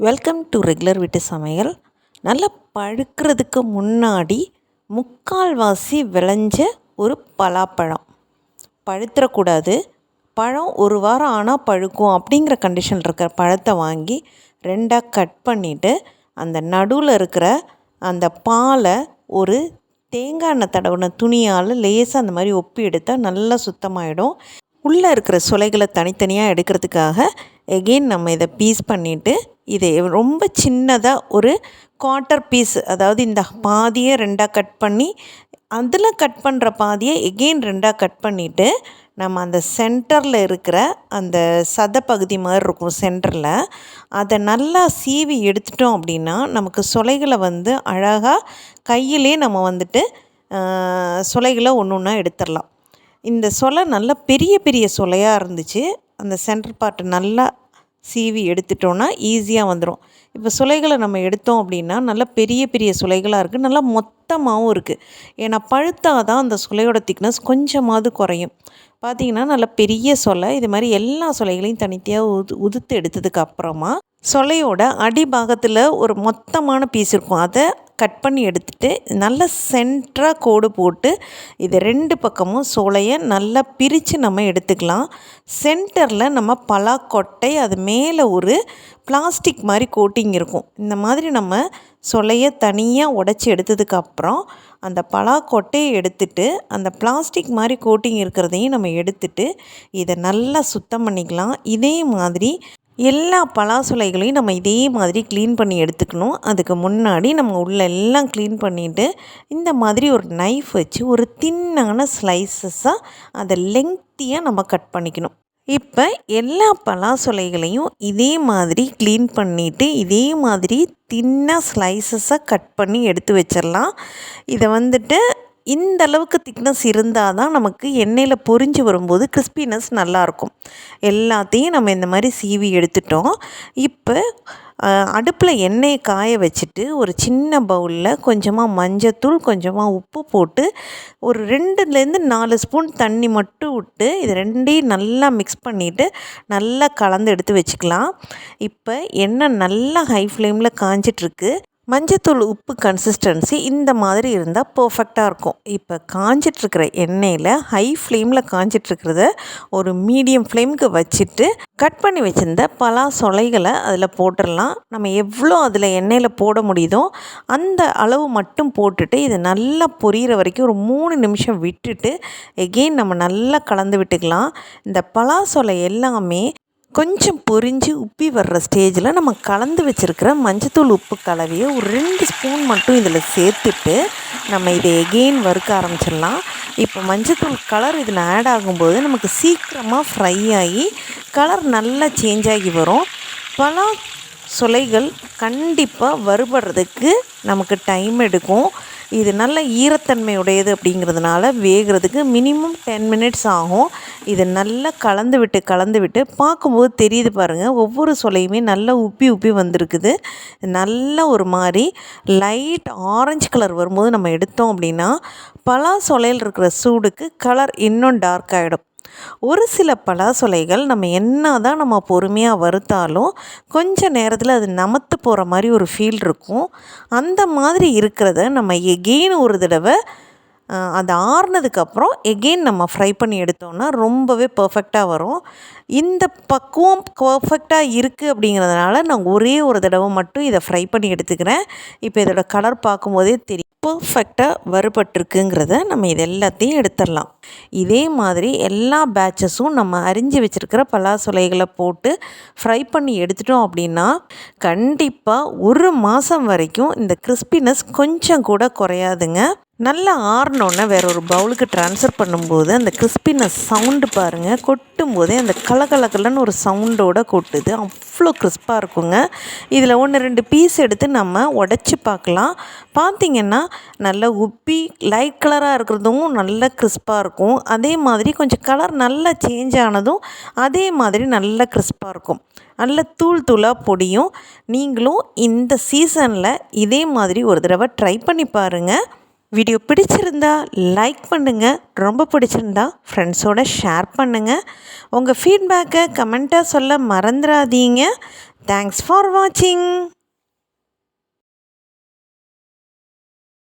Welcome to regular வீட்டு சமையல். நல்லா பழுக்கிறதுக்கு முன்னாடி முக்கால்வாசி விளைஞ்ச ஒரு பலாப்பழம், பழுத்துறக்கூடாது, பழம் ஒரு வாரம் ஆனால் பழுக்கும் அப்படிங்கிற கண்டிஷன் இருக்கிற பழத்தை வாங்கி ரெண்டாக கட் பண்ணிவிட்டு அந்த நடுவில் இருக்கிற அந்த பாலை ஒரு தேங்காய் எண்ணெய் தடவின துணியால் லேசாக அந்த மாதிரி ஒப்பி எடுத்தால் நல்லா சுத்தமாகிடும். உள்ளே இருக்கிற சுளைகளை தனித்தனியாக எடுக்கிறதுக்காக எகெயின் நம்ம இதை பீஸ் பண்ணிவிட்டு இதை ரொம்ப சின்னதாக ஒரு குவார்ட்டர் பீஸ், அதாவது இந்த பாதியை ரெண்டாக கட் பண்ணி அதில் கட் பண்ணுற பாதியை எகெயின் ரெண்டாக கட் பண்ணிவிட்டு நம்ம அந்த சென்டரில் இருக்கிற அந்த சதை பகுதி மாதிரி இருக்கும் சென்டரில், அதை நல்லா சீவி எடுத்துட்டோம் அப்படின்னா நமக்கு சுளைகளை அழகாக கையிலே நம்ம சுளைகளை ஒன்று ஒன்றா எடுத்துடலாம். இந்த சொலை நல்லா பெரிய பெரிய சொலையாக இருந்துச்சு. அந்த சென்டர் பார்ட் நல்லா சீவி எடுத்துட்டோன்னா ஈஸியாக வந்துடும். இப்போ சுளைகளை நம்ம எடுத்தோம் அப்படின்னா நல்லா பெரிய பெரிய சுளைகளாக இருக்குது, நல்லா மொத்தமாகவும் இருக்குது. ஏன்னா பழுத்தாக தான் அந்த சுளையோட திக்னஸ் கொஞ்சமாவது குறையும். பார்த்திங்கன்னா நல்லா பெரிய சொலை. இது மாதிரி எல்லா சுளைகளையும் தனித்தனியாக உதுத்து எடுத்ததுக்கு அப்புறமா சொலையோட அடிபாகத்தில் ஒரு மொத்தமான பீஸ் இருக்கும், அதை கட் பண்ணி எடுத்துகிட்டு நல்லா சென்டராக கோடு போட்டு இது ரெண்டு பக்கமும் சொலையை நல்லா பிரித்து நம்ம எடுத்துக்கலாம். சென்டரில் நம்ம பலாக்கொட்டை, அது மேலே ஒரு பிளாஸ்டிக் மாதிரி கோட்டிங் இருக்கும். இந்த மாதிரி நம்ம சொலையை தனியாக உடச்சி எடுத்ததுக்கப்புறம் அந்த பலாக்கொட்டையை எடுத்துட்டு அந்த பிளாஸ்டிக் மாதிரி கோட்டிங் இருக்கிறதையும் நம்ம எடுத்துட்டு இதை நல்லா சுத்தம் பண்ணிக்கலாம். இதே மாதிரி எல்லா பலாசுளைகளையும் நம்ம இதே மாதிரி க்ளீன் பண்ணி எடுத்துக்கணும். அதுக்கு முன்னாடி நம்ம உள்ளே எல்லாம் க்ளீன் பண்ணிவிட்டு இந்த மாதிரி ஒரு நைஃப் வச்சு ஒரு தின்னான ஸ்லைசஸாக அதை லெங்க்த்தியாக நம்ம கட் பண்ணிக்கணும். இப்போ எல்லா பலாசுளைகளையும் இதே மாதிரி க்ளீன் பண்ணிவிட்டு இதே மாதிரி தின்னாக ஸ்லைசஸாக கட் பண்ணி எடுத்து வச்சிடலாம். இதை இந்த அளவுக்கு திக்னஸ் இருந்தால் தான் நமக்கு எண்ணெயில் பொரிஞ்சு வரும்போது கிறிஸ்பினஸ் நல்லாயிருக்கும். எல்லாத்தையும் நம்ம இந்த மாதிரி சீவி எடுத்துட்டோம். இப்போ அடுப்பில் எண்ணெயை காய வச்சுட்டு ஒரு சின்ன பவுலில் கொஞ்சமாக மஞ்சத்தூள், கொஞ்சமாக உப்பு போட்டு ஒரு 2-4 ஸ்பூன் தண்ணி மட்டும் விட்டு இது ரெண்டையும் நல்லா மிக்ஸ் பண்ணிவிட்டு நல்லா கலந்து எடுத்து வச்சுக்கலாம். இப்போ எண்ணெய் நல்லா ஹை ஃப்ளேமில் காஞ்சிட்ருக்கு. மஞ்சத்தூள் உப்பு கன்சிஸ்டன்சி இந்த மாதிரி இருந்தால் பர்ஃபெக்டாக இருக்கும். இப்போ காஞ்சிட்ருக்கிற எண்ணெயில் ஹை ஃப்ளேமில் காஞ்சிட்ருக்கிறத ஒரு மீடியம் ஃப்ளேமுக்கு வச்சுட்டு கட் பண்ணி வச்சுருந்த பலா சொலைகளை அதில் போட்டுடலாம். நம்ம எவ்வளோ அதில் எண்ணெயில் போட முடியுதோ அந்த அளவு மட்டும் போட்டுட்டு இது நல்லா பொரியிற வரைக்கும் ஒரு 3 நிமிஷம் விட்டுட்டு எகெயின் நம்ம நல்லா கலந்து விட்டுக்கலாம். இந்த பலா சொலை எல்லாமே கொஞ்சம் பொரிஞ்சு உப்பி வர்ற ஸ்டேஜில் நம்ம கலந்து வச்சுருக்கிற மஞ்சத்தூள் உப்பு கலவையை ஒரு 2 ஸ்பூன் மட்டும் இதில் சேர்த்துட்டு நம்ம இதை எகெயின் வறுக்க ஆரம்பிச்சிடலாம். இப்போ மஞ்சத்தூள் கலர் இதில் ஆட் ஆகும்போது நமக்கு சீக்கிரமாக ஃப்ரை ஆகி கலர் நல்லா சேஞ்ச் ஆகி வரும். பலா சுளைகள் கண்டிப்பாக வறுபடுறதுக்கு நமக்கு டைம் எடுக்கும். இது நல்ல ஈரத்தன்மை உடையது அப்படிங்கிறதுனால வேகிறதுக்கு மினிமம் 10 மினிட்ஸ் ஆகும். இது நல்லா கலந்து விட்டு பார்க்கும்போது தெரியுது பாருங்கள், ஒவ்வொரு சொலையுமே நல்லா உப்பி வந்திருக்குது. நல்ல ஒரு மாதிரி லைட் ஆரஞ்சு கலர் வரும்போது நம்ம எடுத்தோம் அப்படின்னா பலா சொலையில் இருக்கிற சூடுக்கு கலர் இன்னும் டார்க் ஆகிடும். ஒரு சில பலாசுளைகள் நம்ம பொறுமையாக வறுத்தாலும் கொஞ்சம் நேரத்தில் அது நமத்து போகிற மாதிரி ஒரு ஃபீல் இருக்கும். அந்த மாதிரி இருக்கிறத நம்ம எகெயின் ஒரு தடவை அது ஆறுனதுக்கப்புறம் எகெயின் நம்ம ஃப்ரை பண்ணி எடுத்தோம்னா ரொம்பவே பர்ஃபெக்டாக வரும். இந்த பக்குவம் பர்ஃபெக்டாக இருக்குது அப்படிங்கிறதுனால நான் ஒரே ஒரு தடவை மட்டும் இதை ஃப்ரை பண்ணி எடுத்துக்கிறேன். இப்போ இதோட கலர் பார்க்கும்போதே தெரியும் பர்ஃபெக்டாக வறுபட்டுருக்குங்கிறத. நம்ம இது எல்லாத்தையும் எடுத்துடலாம். இதே மாதிரி எல்லா பேட்சஸும் நம்ம அரிஞ்சு வச்சுருக்கிற பலாசுளைகளை போட்டு ஃப்ரை பண்ணி எடுத்துட்டோம் அப்படின்னா கண்டிப்பாக 1 மாதம் வரைக்கும் இந்த கிறிஸ்பினஸ் கொஞ்சம் கூட குறையாதுங்க. நல்லா ஆறினோன்னே வேற ஒரு பவுலுக்கு ட்ரான்ஸ்ஃபர் பண்ணும்போது அந்த கிறிஸ்பினஸ் சவுண்டு பாருங்கள், கொட்டும் போதே அந்த கலகலன்னு ஒரு சவுண்டோடு கொட்டுது. அவ்வளோ கிறிஸ்பாக இருக்குங்க. இதில் 1-2 பீஸ் எடுத்து நம்ம உடச்சி பார்க்கலாம். பார்த்திங்கன்னா நல்லா உப்பி லைட் கலராக இருக்கிறதும் நல்லா கிறிஸ்பாக இருக்கும். அதே மாதிரி கொஞ்சம் கலர் நல்லா சேஞ்ச் ஆனதும் அதே மாதிரி நல்லா கிறிஸ்பாக இருக்கும். நல்ல தூளாக பொடியும். நீங்களும் இந்த சீசனில் இதே மாதிரி ஒரு தடவை ட்ரை பண்ணி பாருங்கள். வீடியோ பிடிச்சிருந்தா லைக் பண்ணுங்கள், ரொம்ப பிடிச்சிருந்தா ஃப்ரெண்ட்ஸோடு ஷேர் பண்ணுங்கள். உங்கள் ஃபீட்பேக்கை கமெண்ட்டாக சொல்ல மறந்துடாதீங்க. தேங்க்ஸ் ஃபார் வாட்சிங்.